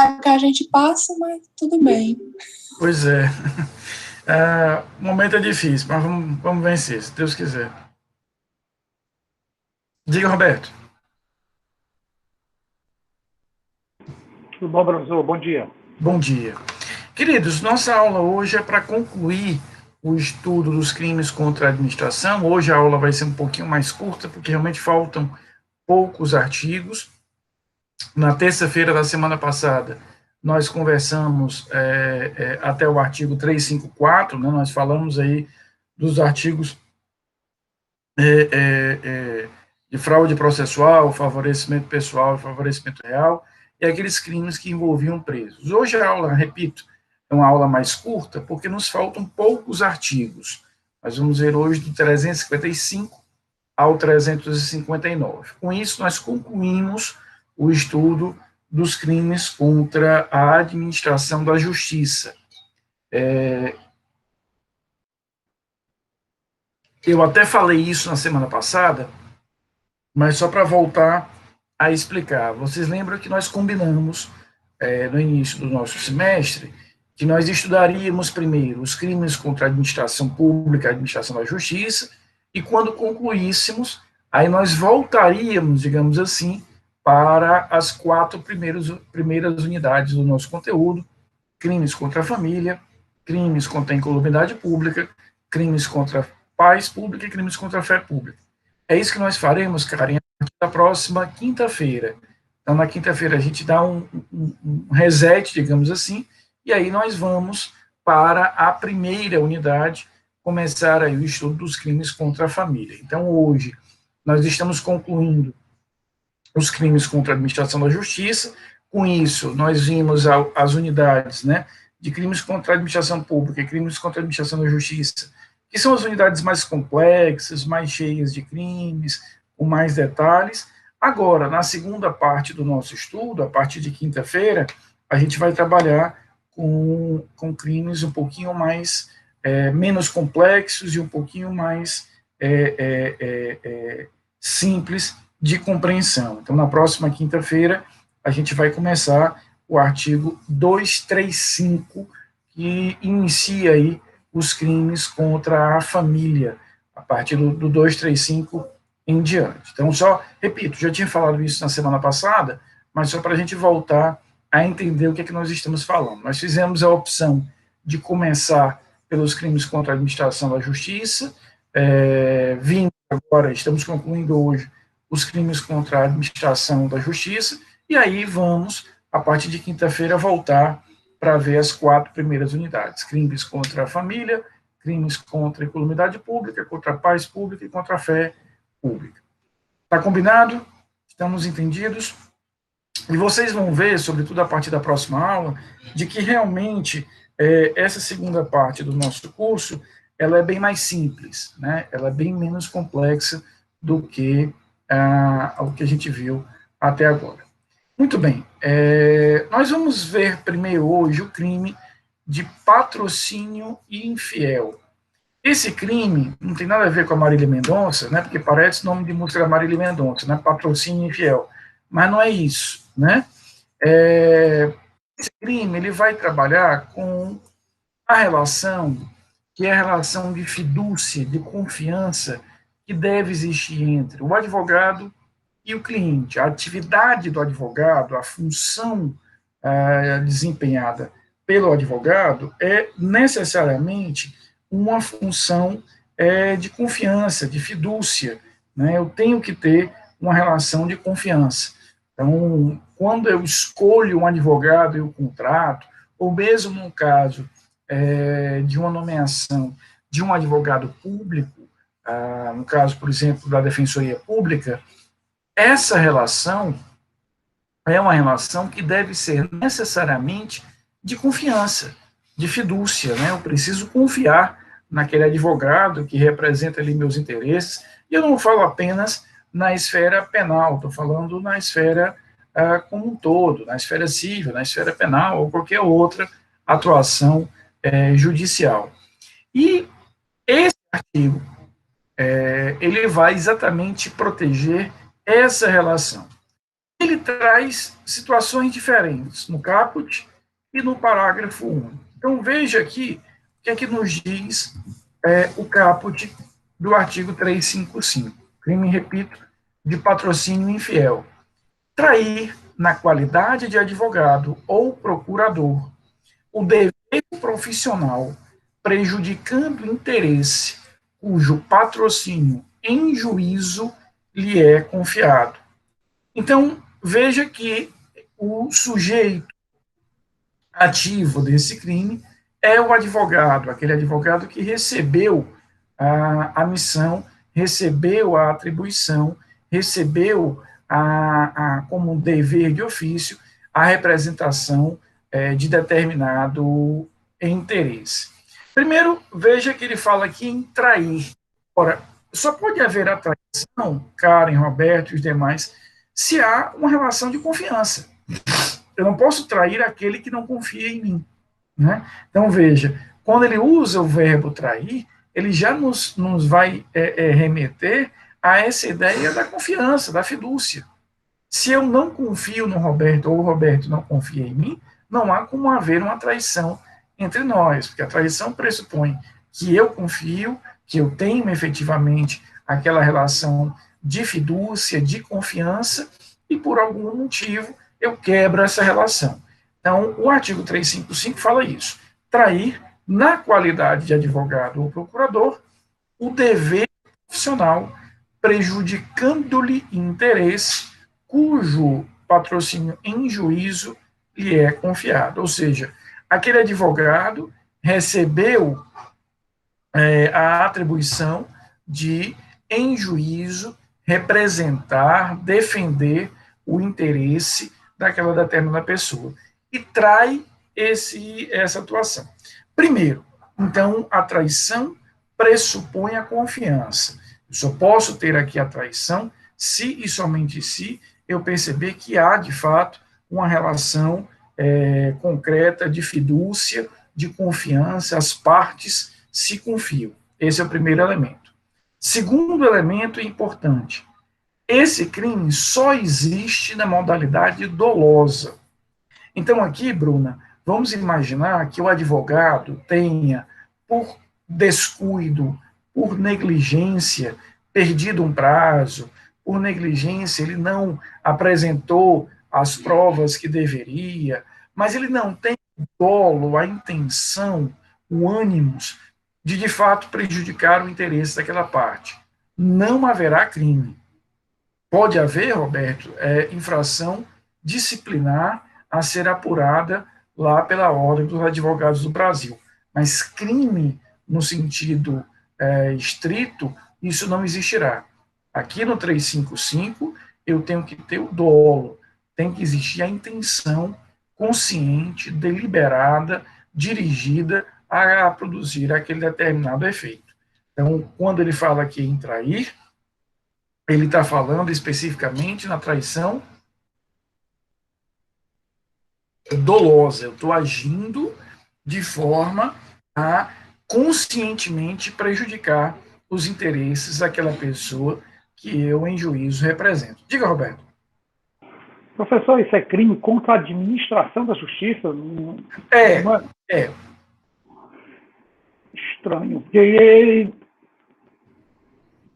devagar a gente passa, mas tudo bem. Pois é. O momento é difícil, mas vamos vencer, se Deus quiser. Diga, Roberto. Tudo bom, professor? Bom dia. Bom dia. Queridos, nossa aula hoje é para concluir o estudo dos crimes contra a administração. Hoje a aula vai ser um pouquinho mais curta, porque realmente faltam poucos artigos. Na terça-feira da semana passada, nós conversamos até o artigo 354, né, nós falamos aí dos artigos de fraude processual, favorecimento pessoal e favorecimento real, e aqueles crimes que envolviam presos. Hoje a aula, repito, é uma aula mais curta, porque nos faltam poucos artigos. Nós vamos ver hoje do 355 ao 359. Com isso, nós concluímos o estudo dos crimes contra a administração da justiça. Eu até falei isso na semana passada, mas só para voltar a explicar. Vocês lembram que nós combinamos, no início do nosso semestre, que nós estudaríamos primeiro os crimes contra a administração pública, a administração da justiça, e quando concluíssemos, aí nós voltaríamos, digamos assim, para as 4 primeiras unidades do nosso conteúdo: crimes contra a família, crimes contra a incolumidade pública, crimes contra a paz pública e crimes contra a fé pública. É isso que nós faremos, Karen, na próxima quinta-feira. Então, na quinta-feira, a gente dá um reset, digamos assim, e aí nós vamos para a primeira unidade, começar aí o estudo dos crimes contra a família. Então, hoje, nós estamos concluindo os crimes contra a administração da justiça. Com isso, nós vimos as unidades, né, de crimes contra a administração pública e crimes contra a administração da justiça, que são as unidades mais complexas, mais cheias de crimes, com mais detalhes. Agora, na segunda parte do nosso estudo, a partir de quinta-feira, a gente vai trabalhar com crimes um pouquinho mais, menos complexos e um pouquinho mais simples de compreensão. Então, na próxima quinta-feira, a gente vai começar o artigo 235, que inicia aí os crimes contra a família, a partir do 235 em diante. Então, só, repito, já tinha falado isso na semana passada, mas só para a gente voltar a entender o que é que nós estamos falando. Nós fizemos a opção de começar pelos crimes contra a administração da justiça, vindo agora, estamos concluindo hoje os crimes contra a administração da justiça, e aí vamos, a partir de quinta-feira, voltar para ver as 4 primeiras unidades: crimes contra a família, crimes contra a incolumidade pública, contra a paz pública e contra a fé pública. Está combinado? Estamos entendidos? E vocês vão ver, sobretudo a partir da próxima aula, de que realmente essa segunda parte do nosso curso, ela é bem mais simples, né? Ela é bem menos complexa do que o que a gente viu até agora. Muito bem, nós vamos ver primeiro hoje o crime de patrocínio infiel. Esse crime não tem nada a ver com a Marília Mendonça, né, porque parece nome de música da Marília Mendonça, né, patrocínio infiel, mas não é isso, né? Esse crime ele vai trabalhar com a relação, que é a relação de fidúcia, de confiança, que deve existir entre o advogado e o cliente. A atividade do advogado, a função desempenhada pelo advogado é necessariamente uma função de confiança, de fidúcia, né? Eu tenho que ter uma relação de confiança. Então, quando eu escolho um advogado e o contrato, ou mesmo no caso de uma nomeação de um advogado público, no caso, por exemplo, da Defensoria Pública, essa relação é uma relação que deve ser necessariamente de confiança, de fidúcia, né? Eu preciso confiar naquele advogado que representa ali meus interesses, e eu não falo apenas na esfera penal, estou falando na esfera como um todo, na esfera civil, na esfera penal, ou qualquer outra atuação judicial. E esse artigo, ele vai exatamente proteger essa relação. Ele traz situações diferentes no caput e no parágrafo único. Então, veja aqui o que é que nos diz o caput do artigo 355. Crime, repito, de patrocínio infiel. Trair, na qualidade de advogado ou procurador, o dever profissional, prejudicando o interesse cujo patrocínio em juízo lhe é confiado. Então, veja que o sujeito ativo desse crime é o advogado, aquele advogado que recebeu a missão, recebeu a atribuição, recebeu como um dever de ofício a representação de determinado interesse. Primeiro, veja que ele fala aqui em trair. Ora, só pode haver a traição, Karen, Roberto e os demais, se há uma relação de confiança. Eu não posso trair aquele que não confia em mim. Né? Então, veja, quando ele usa o verbo trair, ele já nos vai remeter a essa ideia da confiança, da fidúcia. Se eu não confio no Roberto, ou o Roberto não confia em mim, não há como haver uma traição entre nós, porque a traição pressupõe que eu confio, que eu tenho efetivamente aquela relação de fidúcia, de confiança, e por algum motivo eu quebro essa relação. Então, o artigo 355 fala isso. Trair, na qualidade de advogado ou procurador, o dever profissional, prejudicando-lhe interesse cujo patrocínio em juízo lhe é confiado. Ou seja, aquele advogado recebeu a atribuição de, em juízo, representar, defender o interesse daquela determinada pessoa. E trai essa atuação. Primeiro, então, a traição pressupõe a confiança. Eu só posso ter aqui a traição se e somente se eu perceber que há, de fato, uma relação concreta de fidúcia, de confiança, as partes se confiam. Esse é o primeiro elemento. Segundo elemento importante, esse crime só existe na modalidade dolosa. Então, aqui, Bruna, vamos imaginar que o advogado tenha, por descuido, por negligência, perdido um prazo, por negligência, ele não apresentou as provas que deveria, mas ele não tem o dolo, a intenção, o ânimos de fato, prejudicar o interesse daquela parte. Não haverá crime. Pode haver, Roberto, infração disciplinar a ser apurada lá pela Ordem dos Advogados do Brasil. Mas crime, no sentido estrito, isso não existirá. Aqui no 355, eu tenho que ter o dolo, tem que existir a intenção consciente, deliberada, dirigida a produzir aquele determinado efeito. Então, quando ele fala aqui em trair, ele está falando especificamente na traição dolosa. Eu estou agindo de forma a conscientemente prejudicar os interesses daquela pessoa que eu, em juízo, represento. Diga, Roberto. Professor, isso é crime contra a administração da justiça? É. Estranho, porque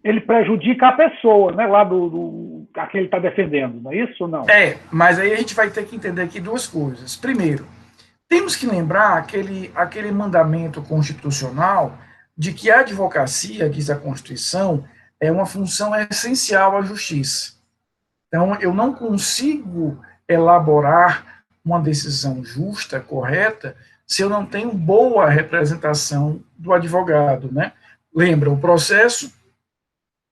ele prejudica a pessoa, né, lá a que ele está defendendo, não é isso ou não? Mas aí a gente vai ter que entender aqui duas coisas. Primeiro, temos que lembrar aquele mandamento constitucional de que a advocacia, diz a Constituição, é uma função essencial à justiça. Então, eu não consigo elaborar uma decisão justa, correta, se eu não tenho boa representação do advogado, né? Lembra, o processo,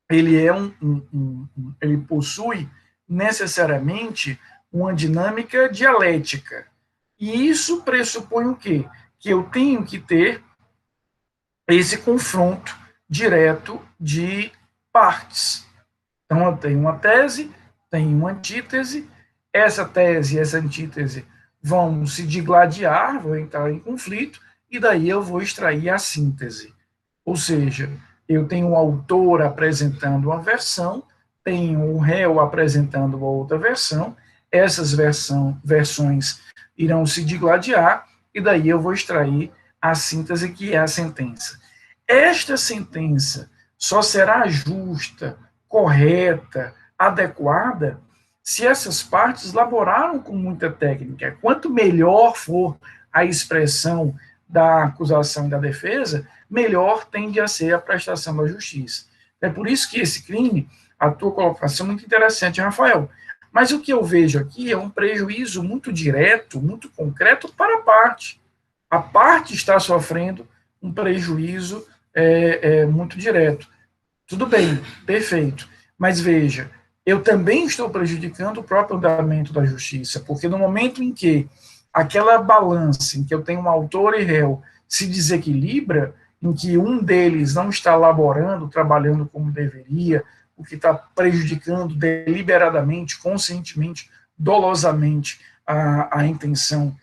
ele ele possui necessariamente uma dinâmica dialética. E isso pressupõe o quê? Que eu tenho que ter esse confronto direto de partes. Então, eu tenho uma tese, tenho uma antítese, essa tese e essa antítese vão se digladiar, vão entrar em conflito, e daí eu vou extrair a síntese. Ou seja, eu tenho um autor apresentando uma versão, tenho o réu apresentando uma outra versão, essas versões irão se digladiar, e daí eu vou extrair a síntese, que é a sentença. Esta sentença só será justa, correta, adequada, se essas partes laboraram com muita técnica. Quanto melhor for a expressão da acusação e da defesa, melhor tende a ser a prestação da justiça. É por isso que esse crime, a tua colocação é muito interessante, Rafael. Mas o que eu vejo aqui é um prejuízo muito direto, muito concreto para a parte. A parte está sofrendo um prejuízo muito direto. Tudo bem, perfeito. Mas veja, eu também estou prejudicando o próprio andamento da justiça, porque no momento em que aquela balança, em que eu tenho um autor e réu, se desequilibra, em que um deles não está laborando, trabalhando como deveria, o que está prejudicando deliberadamente, conscientemente, dolosamente a intenção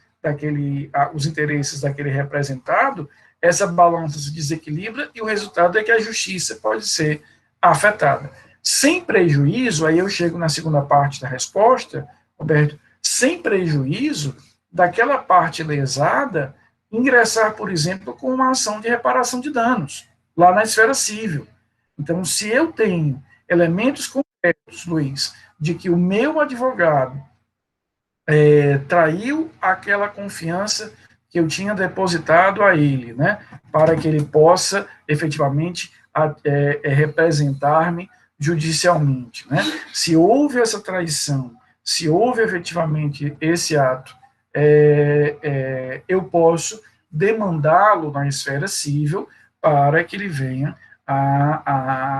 os interesses daquele representado, essa balança se desequilibra e o resultado é que a justiça pode ser afetada. Sem prejuízo, aí eu chego na segunda parte da resposta, Roberto, sem prejuízo daquela parte lesada ingressar, por exemplo, com uma ação de reparação de danos, lá na esfera civil. Então, se eu tenho elementos concretos, Luiz, de que o meu advogado traiu aquela confiança que eu tinha depositado a ele, né, para que ele possa efetivamente representar-me judicialmente, né? Se houve essa traição, se houve efetivamente esse ato, eu posso demandá-lo na esfera civil para que ele venha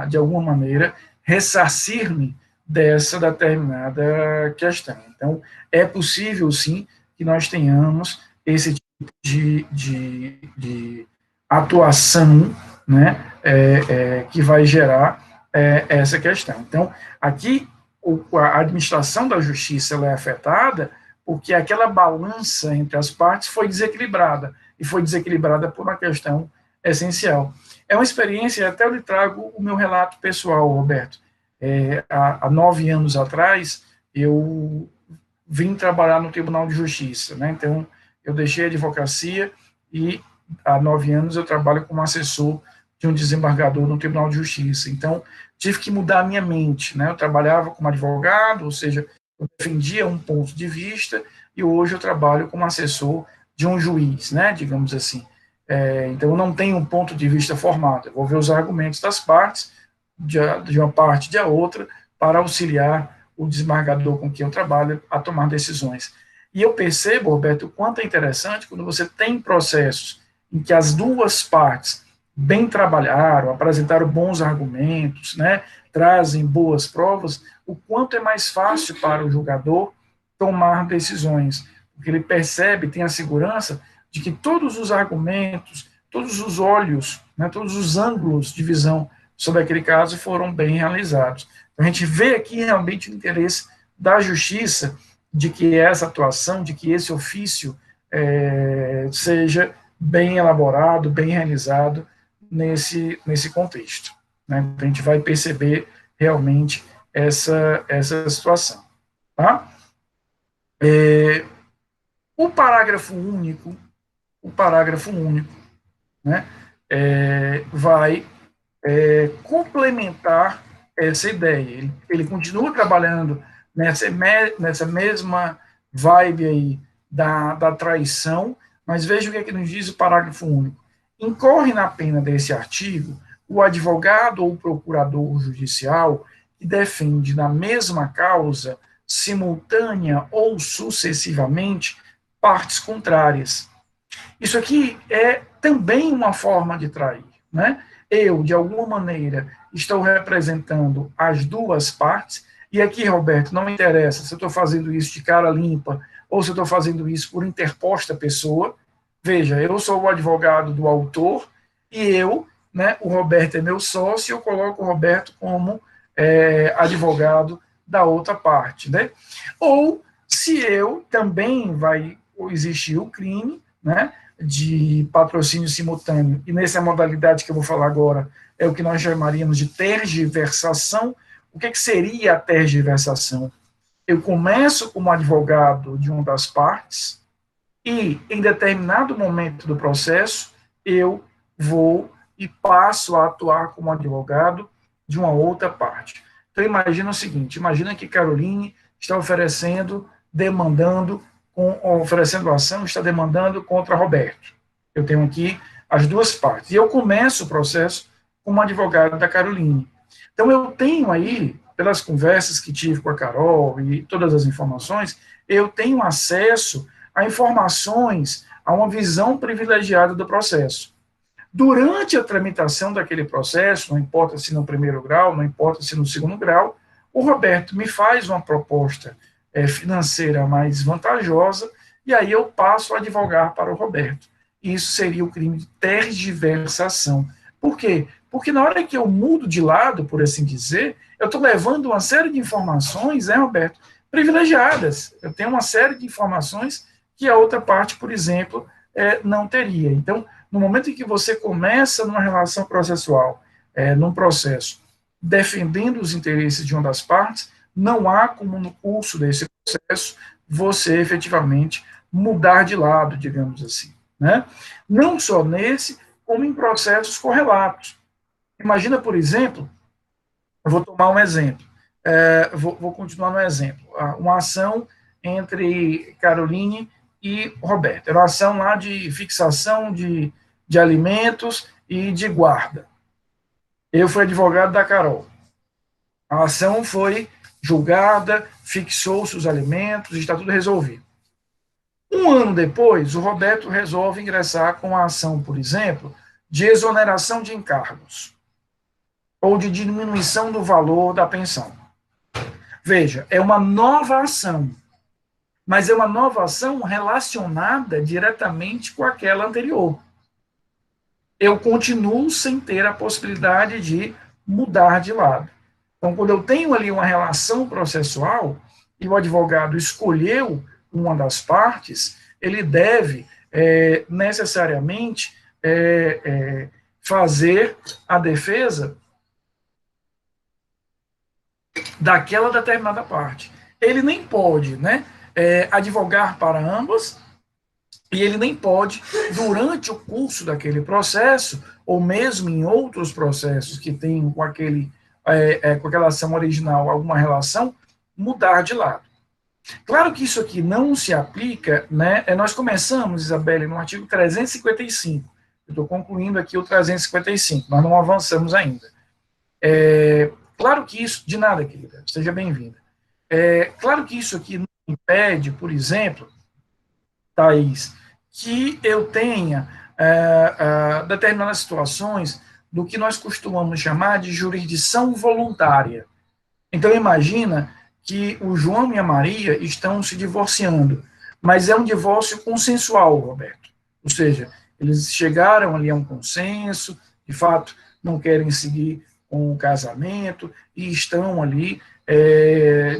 de alguma maneira, ressarcir-me dessa determinada questão. Então, é possível, sim, que nós tenhamos esse tipo de atuação, né, que vai gerar essa questão. Então, aqui, a administração da justiça ela é afetada porque aquela balança entre as partes foi desequilibrada, e foi desequilibrada por uma questão essencial. É uma experiência, até eu lhe trago o meu relato pessoal, Roberto. Há 9 anos atrás, eu vim trabalhar no Tribunal de Justiça, né? Então, eu deixei a advocacia e há 9 anos eu trabalho como assessor de um desembargador no Tribunal de Justiça. Então, tive que mudar a minha mente, né? Eu trabalhava como advogado, ou seja, eu defendia um ponto de vista, e hoje eu trabalho como assessor de um juiz, né? Digamos assim. Então, eu não tenho um ponto de vista formado, eu vou ver os argumentos das partes, de uma parte e de outra, para auxiliar o desembargador com quem eu trabalho a tomar decisões. E eu percebo, Roberto, o quanto é interessante quando você tem processos em que as duas partes bem trabalharam, apresentaram bons argumentos, né, trazem boas provas, o quanto é mais fácil para o julgador tomar decisões, porque ele percebe, tem a segurança de que todos os argumentos, todos os olhos, né, todos os ângulos de visão sobre aquele caso foram bem realizados. Então, a gente vê aqui realmente o interesse da justiça de que essa atuação, de que esse ofício seja bem elaborado, bem realizado nesse contexto. Né? Então, a gente vai perceber realmente essa situação. Tá? O parágrafo único, né, vai complementar essa ideia. Ele continua trabalhando nessa mesma vibe aí da traição, mas veja o que é que nos diz o parágrafo único. Incorre na pena desse artigo o advogado ou procurador judicial que defende na mesma causa, simultânea ou sucessivamente, partes contrárias. Isso aqui é também uma forma de trair, né? Eu, de alguma maneira, estou representando as duas partes, e aqui, Roberto, não me interessa se eu estou fazendo isso de cara limpa ou se eu estou fazendo isso por interposta pessoa. Veja, eu sou o advogado do autor e eu, né, o Roberto é meu sócio, eu coloco o Roberto como advogado da outra parte, né? Ou se eu também vai existir o crime, né, de patrocínio simultâneo, e nessa modalidade que eu vou falar agora, é o que nós chamaríamos de tergiversação, o que seria a tergiversação? Eu começo como advogado de uma das partes e, em determinado momento do processo, eu vou e passo a atuar como advogado de uma outra parte. Então, imagina o seguinte, imagina que Caroline está oferecendo ação, está demandando contra Roberto. Eu tenho aqui as duas partes. E eu começo o processo como advogado da Caroline. Então, eu tenho aí, pelas conversas que tive com a Carol e todas as informações, eu tenho acesso a informações, a uma visão privilegiada do processo. Durante a tramitação daquele processo, não importa se no primeiro grau, não importa se no segundo grau, o Roberto me faz uma proposta financeira mais vantajosa, e aí eu passo a advogar para o Roberto. Isso seria o crime de tergiversação. Por quê? Porque na hora que eu mudo de lado, por assim dizer, eu estou levando uma série de informações, Roberto, privilegiadas. Eu tenho uma série de informações que a outra parte, por exemplo, não teria. Então, no momento em que você começa numa relação processual, num processo, defendendo os interesses de uma das partes, não há como no curso desse processo você efetivamente mudar de lado, digamos assim, né? Não só nesse, como em processos correlatos. Imagina, por exemplo, eu vou tomar um exemplo, vou continuar no exemplo, uma ação entre Caroline e Roberto, era uma ação lá de fixação de alimentos e de guarda. Eu fui advogado da Carol. A ação foi julgada, fixou-se os alimentos, está tudo resolvido. Um ano depois, o Roberto resolve ingressar com a ação, por exemplo, de exoneração de encargos ou de diminuição do valor da pensão. Veja, é uma nova ação, mas é uma nova ação relacionada diretamente com aquela anterior. Eu continuo sem ter a possibilidade de mudar de lado. Então, quando eu tenho ali uma relação processual e o advogado escolheu uma das partes, ele deve necessariamente fazer a defesa daquela determinada parte. Ele nem pode, né, advogar para ambas, e ele nem pode, durante o curso daquele processo, ou mesmo em outros processos que tenham com aquela ação original alguma relação, mudar de lado. Claro que isso aqui não se aplica, né? Nós começamos, Isabelle, no artigo 355. Eu estou concluindo aqui o 355, nós não avançamos ainda. Claro que isso, de nada, querida, seja bem-vinda. Claro que isso aqui não impede, por exemplo, Thaís, que eu tenha determinadas situações do que nós costumamos chamar de jurisdição voluntária. Então, imagina que o João e a Maria estão se divorciando, mas é um divórcio consensual, Roberto. Ou seja, eles chegaram ali a um consenso, de fato, não querem seguir com o casamento e estão ali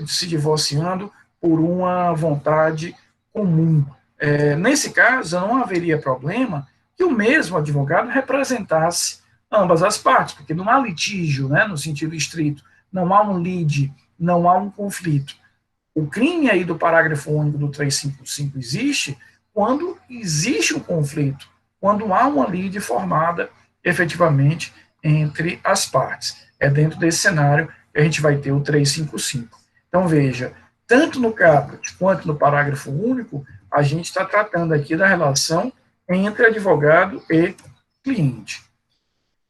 se divorciando por uma vontade comum. Nesse caso, não haveria problema que o mesmo advogado representasse ambas as partes, porque não há litígio, né, no sentido estrito, não há um lide, não há um conflito. O crime aí do parágrafo único do 355 existe quando existe um conflito, quando há uma lide formada efetivamente entre as partes. É dentro desse cenário que a gente vai ter o 355. Então, veja, tanto no caput quanto no parágrafo único, a gente está tratando aqui da relação entre advogado e cliente.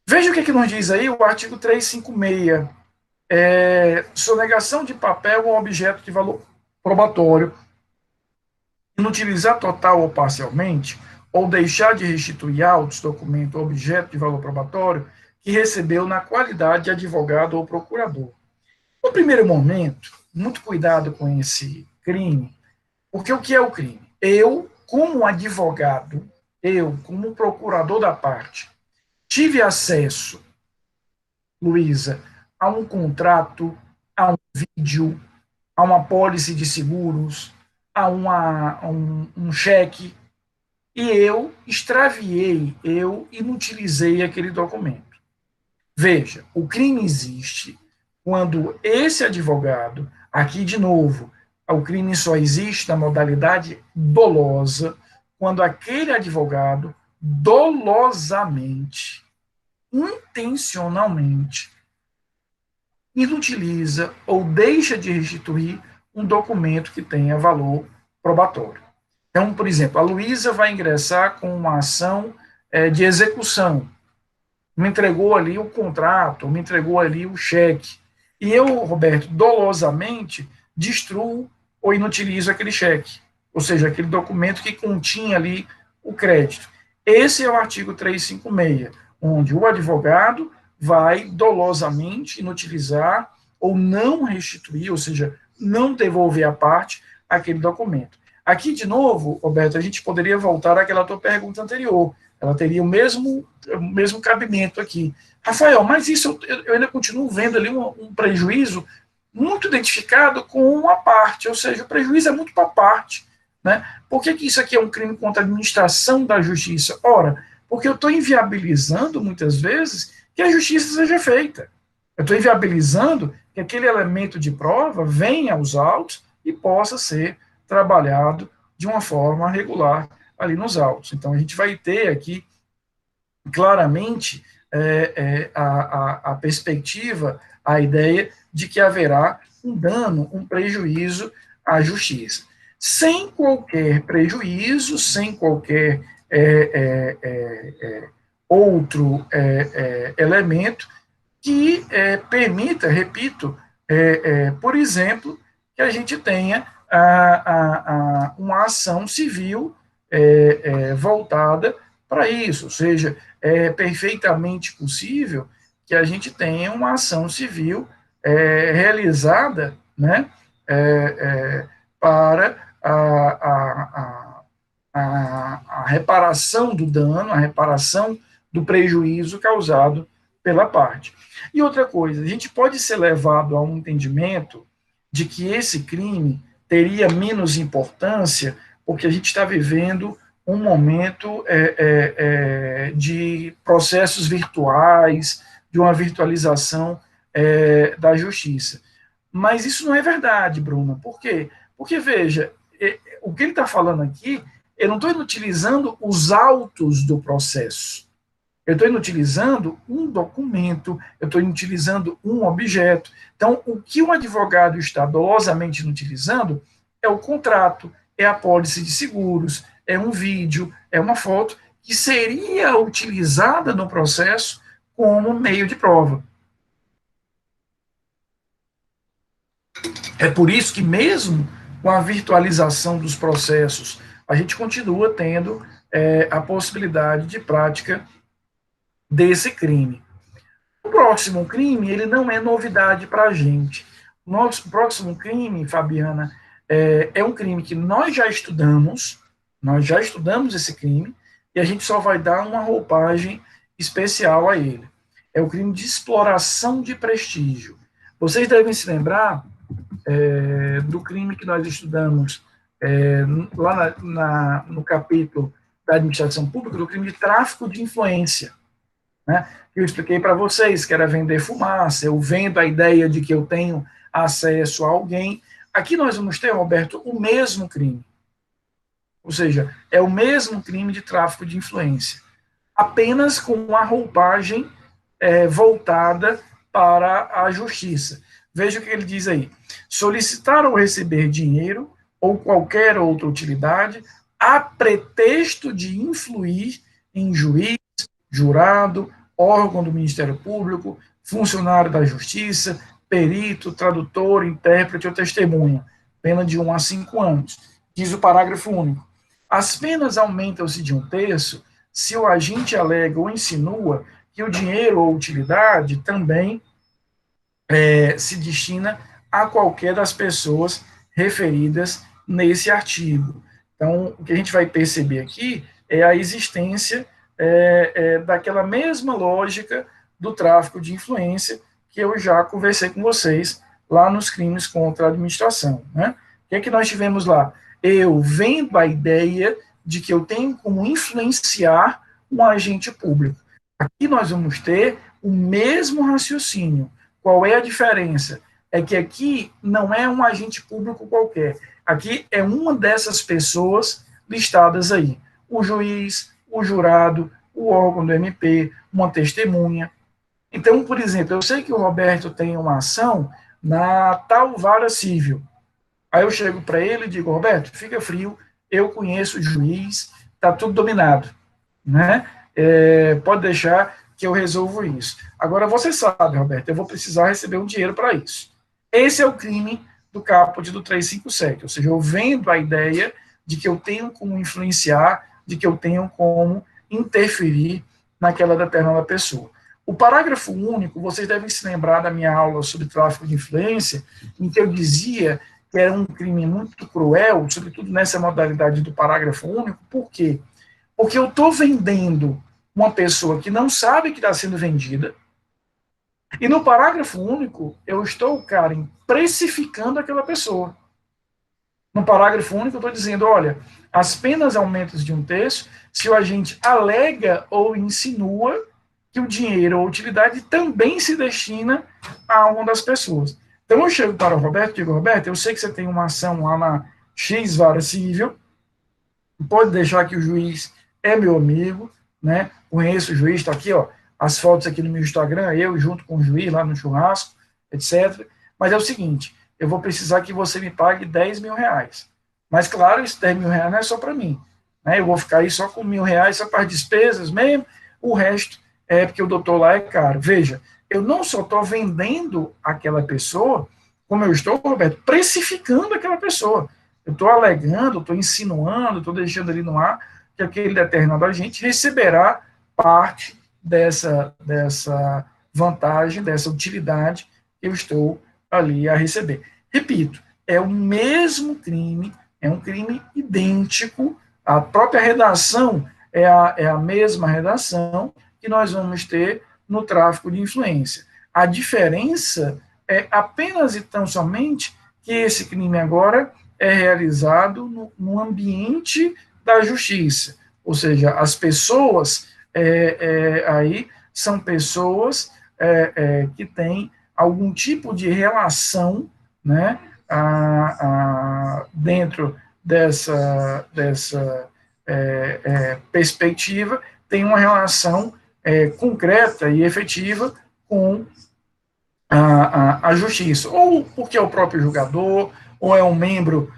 Veja o que nos diz aí o artigo 356. Sonegação de papel ou objeto de valor probatório, inutilizar total ou parcialmente, ou deixar de restituir autos, documento ou objeto de valor probatório que recebeu na qualidade de advogado ou procurador. No primeiro momento, muito cuidado com esse crime, porque o que é o crime? Eu, como advogado, eu, como procurador da parte, tive acesso, Luísa, a um contrato, a um vídeo, a uma pólice de seguros, a um cheque, e eu extraviei, eu inutilizei aquele documento. Veja, o crime existe, quando esse advogado, aqui de novo, o crime só existe na modalidade dolosa, quando aquele advogado dolosamente, intencionalmente, inutiliza ou deixa de restituir um documento que tenha valor probatório. Então, por exemplo, a Luísa vai ingressar com uma ação de execução, me entregou ali o contrato, me entregou ali o cheque, e eu, Roberto, dolosamente destruo ou inutilizo aquele cheque, ou seja, aquele documento que continha ali o crédito. Esse é o artigo 356, onde o advogado vai dolosamente inutilizar ou não restituir, ou seja, não devolver à parte aquele documento. Aqui, de novo, Roberto, a gente poderia voltar àquela tua pergunta anterior. Ela teria o mesmo cabimento aqui. Rafael, mas isso eu ainda continuo vendo ali um prejuízo muito identificado com uma parte, ou seja, o prejuízo é muito para a parte. Né? Por que isso aqui é um crime contra a administração da justiça? Ora, porque eu estou inviabilizando, muitas vezes, que a justiça seja feita. Eu estou inviabilizando que aquele elemento de prova venha aos autos e possa ser trabalhado de uma forma regular ali nos autos. Então, a gente vai ter aqui, claramente, a perspectiva, a ideia de que haverá um dano, um prejuízo à justiça. Sem qualquer prejuízo, sem qualquer outro elemento que permita, repito, por exemplo, que a gente tenha uma ação civil voltada para isso, ou seja, é perfeitamente possível que a gente tenha uma ação civil realizada, né, para a reparação do dano, a reparação do prejuízo causado pela parte. E outra coisa, a gente pode ser levado a um entendimento de que esse crime teria menos importância porque a gente está vivendo um momento de processos virtuais, de uma virtualização da justiça. Mas isso não é verdade, Bruna. Por quê? Porque, veja, o que ele está falando aqui, eu não estou inutilizando os autos do processo. Eu estou inutilizando um documento, eu estou inutilizando um objeto. Então, o que o advogado está dolosamente inutilizando é o contrato, é a apólice de seguros, é um vídeo, é uma foto que seria utilizada no processo como meio de prova. É por isso que, mesmo com a virtualização dos processos, a gente continua tendo a possibilidade de prática desse crime. O próximo crime, ele não é novidade para a gente. O nosso próximo crime, Fabiana, é um crime que nós já estudamos esse crime, e a gente só vai dar uma roupagem especial a ele. É o crime de exploração de prestígio. Vocês devem se lembrar do crime que nós estudamos lá no capítulo da administração pública, do crime de tráfico de influência, né? Eu expliquei para vocês que era vender fumaça, eu vendo a ideia de que eu tenho acesso a alguém. Aqui nós vamos ter, Roberto, o mesmo crime. Ou seja, é o mesmo crime de tráfico de influência, apenas com uma roupagem voltada para a justiça. Veja o que ele diz aí. Solicitar ou receber dinheiro ou qualquer outra utilidade a pretexto de influir em juiz, jurado, órgão do Ministério Público, funcionário da Justiça, perito, tradutor, intérprete ou testemunha. Pena de 1 a 5 anos. Diz o parágrafo único. As penas aumentam-se de 1/3 se o agente alega ou insinua que o dinheiro ou utilidade também se destina a qualquer das pessoas referidas nesse artigo. Então, o que a gente vai perceber aqui é a existência daquela mesma lógica do tráfico de influência que eu já conversei com vocês lá nos crimes contra a administração. Né? O que nós tivemos lá? Eu vendo a ideia de que eu tenho como influenciar um agente público. Aqui nós vamos ter o mesmo raciocínio. Qual é a diferença? É que aqui não é um agente público qualquer. Aqui é uma dessas pessoas listadas aí. O juiz, o jurado, o órgão do MP, uma testemunha. Então, por exemplo, eu sei que o Roberto tem uma ação na tal vara civil. Aí eu chego para ele e digo, Roberto, fica frio, eu conheço o juiz, está tudo dominado, né? Pode deixar que eu resolvo isso. Agora, você sabe, Roberto, eu vou precisar receber um dinheiro para isso. Esse é o crime do caput do 357, ou seja, eu vendo a ideia de que eu tenho como influenciar, de que eu tenho como interferir naquela determinada pessoa. O parágrafo único, vocês devem se lembrar da minha aula sobre tráfico de influência, em que eu dizia que era um crime muito cruel, sobretudo nessa modalidade do parágrafo único. Por quê? Porque eu estou vendendo uma pessoa que não sabe que está sendo vendida, e no parágrafo único, eu estou, Karen, precificando aquela pessoa. No parágrafo único, eu estou dizendo, olha, as penas aumentam de 1/3 se o agente alega ou insinua que o dinheiro ou utilidade também se destina a uma das pessoas. Então, eu chego para o Roberto e digo, Roberto, eu sei que você tem uma ação lá na X vara civil, pode deixar que o juiz é meu amigo, né? Conheço o juiz, está aqui, ó, as fotos aqui no meu Instagram, eu junto com o juiz lá no churrasco, etc. Mas é o seguinte, eu vou precisar que você me pague 10 mil reais. Mas, claro, esses 10 mil reais não é só para mim, né? Eu vou ficar aí só com 1.000 reais, só para as despesas mesmo, o resto é porque o doutor lá é caro. Veja, eu não só estou vendendo aquela pessoa, como eu estou, Roberto, precificando aquela pessoa. Eu estou alegando, estou insinuando, estou deixando ali no ar que aquele determinado agente receberá parte dessa vantagem, dessa utilidade que eu estou ali a receber. Repito, é o mesmo crime, é um crime idêntico, a própria redação é a mesma redação que nós vamos ter no tráfico de influência. A diferença é apenas e tão somente que esse crime agora é realizado no ambiente da justiça, ou seja, as pessoas aí são pessoas que têm algum tipo de relação, né, dentro dessa perspectiva, tem uma relação concreta e efetiva com a justiça, ou porque é o próprio julgador, ou é um membro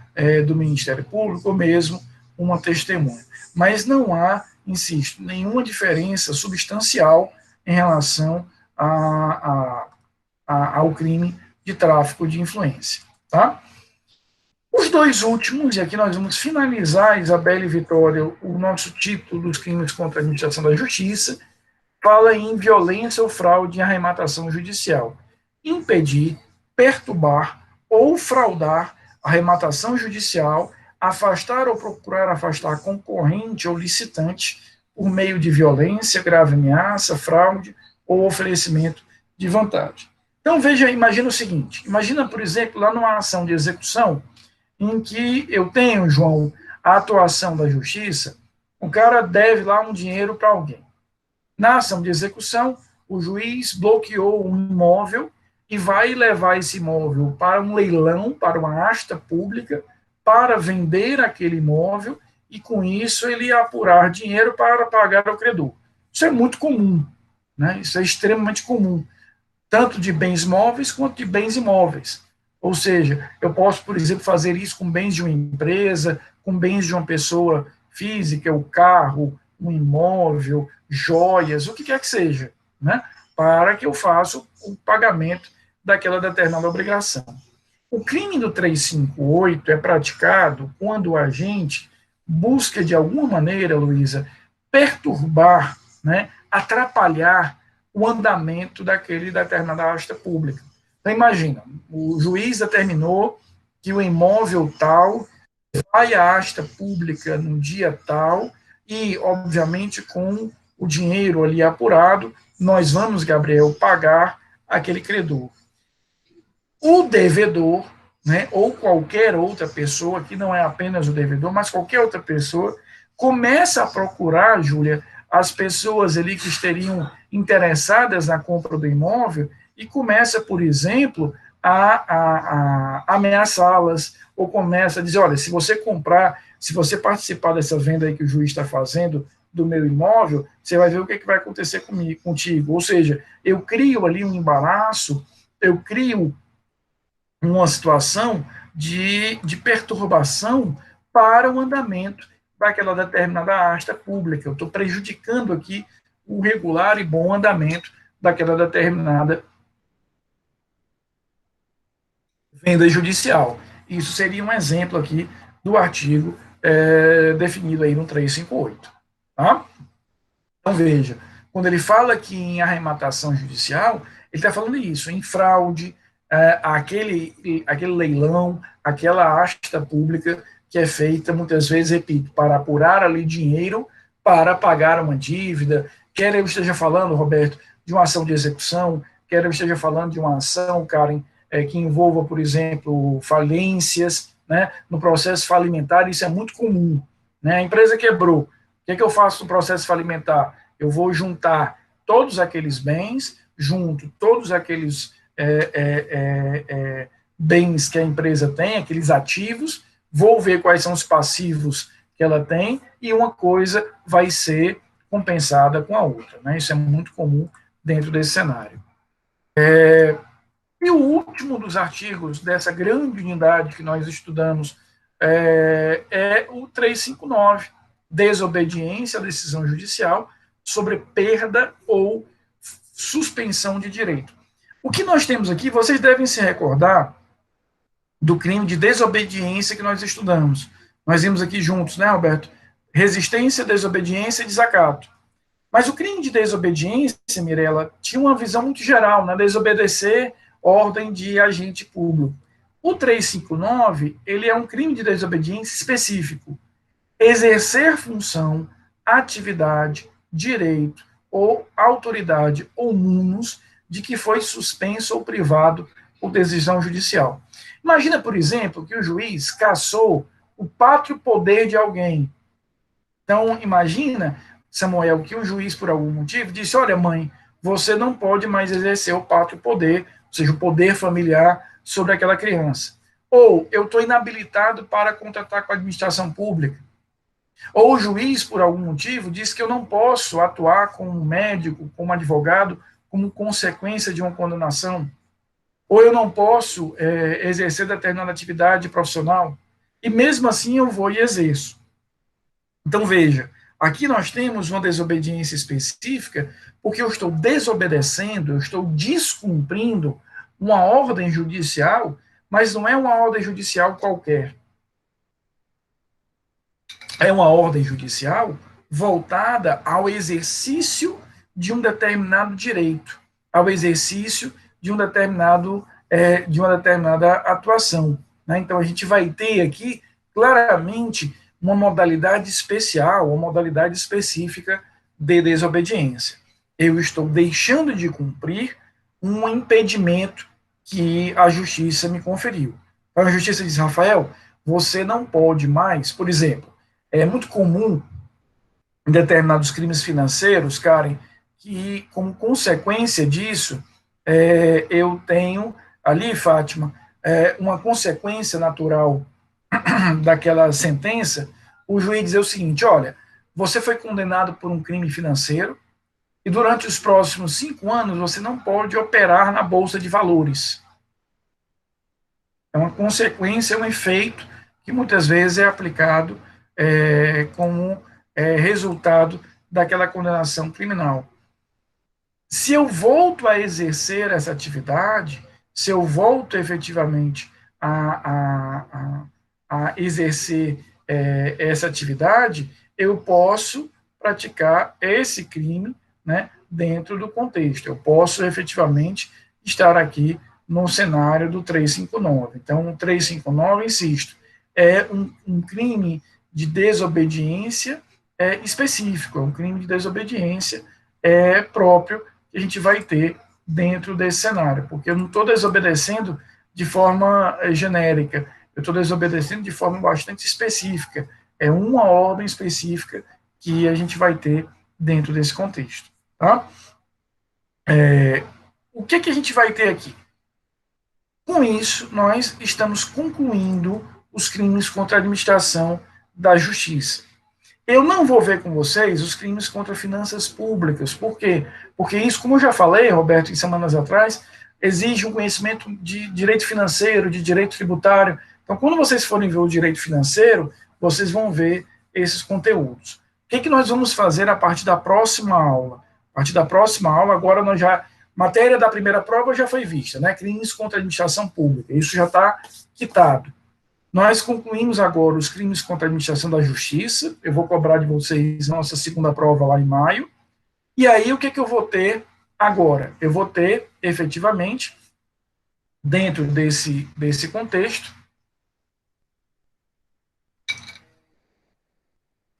do Ministério Público, ou mesmo uma testemunha. Mas não há, insisto, nenhuma diferença substancial em relação ao crime de tráfico de influência. Tá? Os dois últimos, e aqui nós vamos finalizar, Isabela e Vitória, o nosso título dos crimes contra a administração da justiça, fala em violência ou fraude em arrematação judicial. Impedir, perturbar ou fraudar a arrematação judicial, afastar ou procurar afastar concorrente ou licitante por meio de violência, grave ameaça, fraude ou oferecimento de vantagem. Então, veja, imagina o seguinte, imagina, por exemplo, lá numa ação de execução, em que eu tenho, João, a atuação da justiça, o cara deve lá um dinheiro para alguém. Na ação de execução, o juiz bloqueou um imóvel e vai levar esse imóvel para um leilão, para uma asta pública, para vender aquele imóvel e, com isso, ele apurar dinheiro para pagar ao credor. Isso é muito comum, né? Isso é extremamente comum, tanto de bens móveis quanto de bens imóveis. Ou seja, eu posso, por exemplo, fazer isso com bens de uma empresa, com bens de uma pessoa física, o carro, um imóvel, joias, o que quer que seja, né? Para que eu faça o pagamento daquela determinada obrigação. O crime do 358 é praticado quando o agente busca, de alguma maneira, Luísa, perturbar, né, atrapalhar o andamento daquele determinada asta pública. Então, imagina, o juiz determinou que o imóvel tal vai à asta pública no dia tal e, obviamente, com o dinheiro ali apurado, nós vamos, Gabriel, pagar aquele credor. O devedor, né, ou qualquer outra pessoa, que não é apenas o devedor, mas qualquer outra pessoa, começa a procurar, Júlia, as pessoas ali que estariam interessadas na compra do imóvel e começa, por exemplo, a ameaçá-las, ou começa a dizer, olha, se você comprar, se você participar dessa venda aí que o juiz está fazendo do meu imóvel, você vai ver o que vai acontecer contigo. Ou seja, eu crio ali um embaraço, eu crio uma situação de perturbação para o andamento daquela determinada asta pública. Eu estou prejudicando aqui o regular e bom andamento daquela determinada venda judicial. Isso seria um exemplo aqui do artigo definido aí no 358. Tá? Então, veja, quando ele fala aqui em arrematação judicial, ele está falando isso, em fraude, aquele leilão, aquela asta pública que é feita, muitas vezes, repito, para apurar ali dinheiro para pagar uma dívida, quer eu esteja falando, Roberto, de uma ação de execução, quer eu esteja falando de uma ação, Karen, que envolva, por exemplo, falências, né, no processo falimentar, isso é muito comum. Né, a empresa quebrou, o que é que eu faço no processo falimentar? Eu vou juntar todos aqueles bens, junto todos aqueles bens que a empresa tem, aqueles ativos, vou ver quais são os passivos que ela tem, e uma coisa vai ser compensada com a outra. Né? Isso é muito comum dentro desse cenário. E o último dos artigos dessa grande unidade que nós estudamos é o 359, desobediência à decisão judicial sobre perda ou suspensão de direito. O que nós temos aqui, vocês devem se recordar do crime de desobediência que nós estudamos. Nós vimos aqui juntos, né, Roberto? Resistência, desobediência e desacato. Mas o crime de desobediência, Mirella, tinha uma visão muito geral, né? Desobedecer ordem de agente público. O 359, ele é um crime de desobediência específico. Exercer função, atividade, direito ou autoridade ou munus de que foi suspenso ou privado por decisão judicial. Imagina, por exemplo, que o juiz cassou o pátrio poder de alguém. Então, imagina, Samuel, que o juiz, por algum motivo, disse, olha, mãe, você não pode mais exercer o pátrio poder, ou seja, o poder familiar sobre aquela criança. Ou eu estou inabilitado para contratar com a administração pública. Ou o juiz, por algum motivo, diz que eu não posso atuar como médico, como advogado, como consequência de uma condenação. Ou eu não posso exercer determinada atividade profissional. E mesmo assim eu vou e exerço. Então, veja, aqui nós temos uma desobediência específica, porque eu estou desobedecendo, eu estou descumprindo uma ordem judicial, mas não é uma ordem judicial qualquer. É uma ordem judicial voltada ao exercício de um determinado direito, ao exercício de uma determinada atuação. Né? Então, a gente vai ter aqui, claramente, uma modalidade especial, uma modalidade específica de desobediência. Eu estou deixando de cumprir um impedimento que a justiça me conferiu. Então, a justiça diz, Rafael, você não pode mais, por exemplo, é muito comum em determinados crimes financeiros, Karen, que como consequência disso, eu tenho ali, Fátima, uma consequência natural daquela sentença, o juiz dizer o seguinte, olha, você foi condenado por um crime financeiro e durante os próximos 5 anos você não pode operar na Bolsa de Valores. É uma consequência, é um efeito que muitas vezes é aplicado como resultado daquela condenação criminal. Se eu volto a exercer essa atividade, se eu volto efetivamente a exercer essa atividade, eu posso praticar esse crime, né, dentro do contexto. Eu posso efetivamente estar aqui no cenário do 359. Então, o 359, insisto, é um crime de desobediência específico, é um crime de desobediência próprio que a gente vai ter dentro desse cenário, porque eu não estou desobedecendo de forma genérica, eu estou desobedecendo de forma bastante específica, é uma ordem específica que a gente vai ter dentro desse contexto. Tá? O que a gente vai ter aqui? Com isso, nós estamos concluindo os crimes contra a administração da justiça. Eu não vou ver com vocês os crimes contra finanças públicas. Por quê? Porque isso, como eu já falei, Roberto, em semanas atrás, exige um conhecimento de direito financeiro, de direito tributário. Então, quando vocês forem ver o direito financeiro, vocês vão ver esses conteúdos. O que nós vamos fazer a partir da próxima aula? A partir da próxima aula, agora nós já... Matéria da primeira prova já foi vista, né? Crimes contra a administração pública. Isso já está quitado. Nós concluímos agora os crimes contra a administração da justiça. Eu vou cobrar de vocês nossa segunda prova lá em maio. E aí, o que eu vou ter agora? Eu vou ter, efetivamente, dentro desse contexto,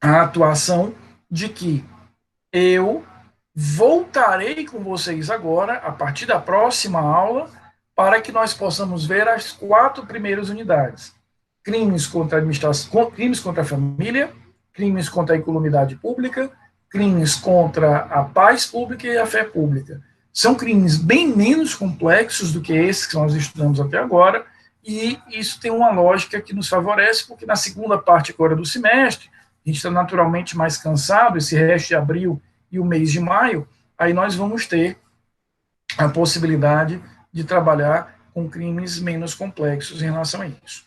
a atuação de que eu voltarei com vocês agora, a partir da próxima aula, para que nós possamos ver as 4 primeiras unidades. Crimes contra a administração, crimes contra a família, crimes contra a incolumidade pública, crimes contra a paz pública e a fé pública. São crimes bem menos complexos do que esses que nós estudamos até agora, e isso tem uma lógica que nos favorece, porque na segunda parte agora do semestre, a gente está naturalmente mais cansado, esse resto de abril e o mês de maio, aí nós vamos ter a possibilidade de trabalhar com crimes menos complexos em relação a isso.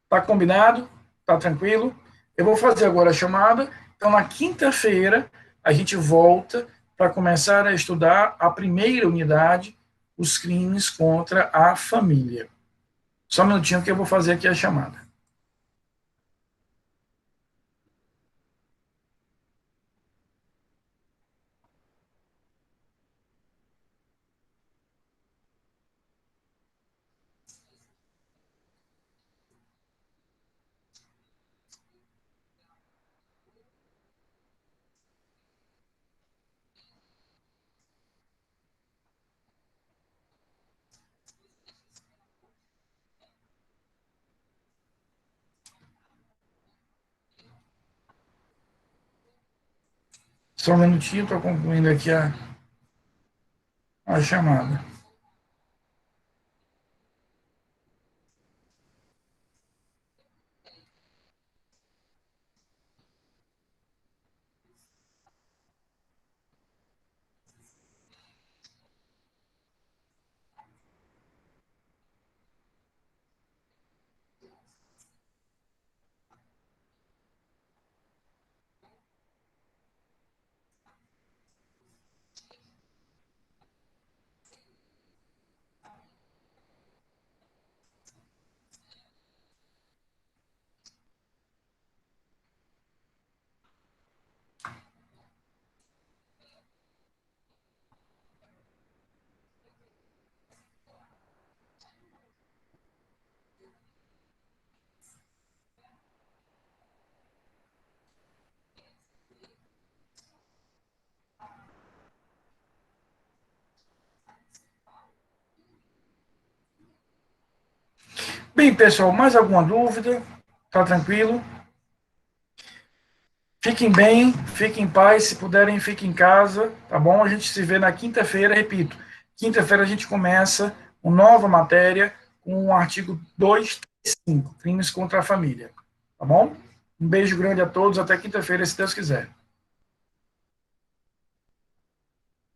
Tá combinado? Tá tranquilo? Eu vou fazer agora a chamada. Então, na quinta-feira, a gente volta para começar a estudar a primeira unidade, os crimes contra a família. Só um minutinho que eu vou fazer aqui a chamada. Só um minutinho, estou concluindo aqui a chamada. Bem, pessoal, mais alguma dúvida? Tá tranquilo? Fiquem bem, fiquem em paz, se puderem, fiquem em casa, tá bom? A gente se vê na quinta-feira, repito, quinta-feira a gente começa uma nova matéria com o artigo 235, crimes contra a família, tá bom? Um beijo grande a todos, até quinta-feira, se Deus quiser.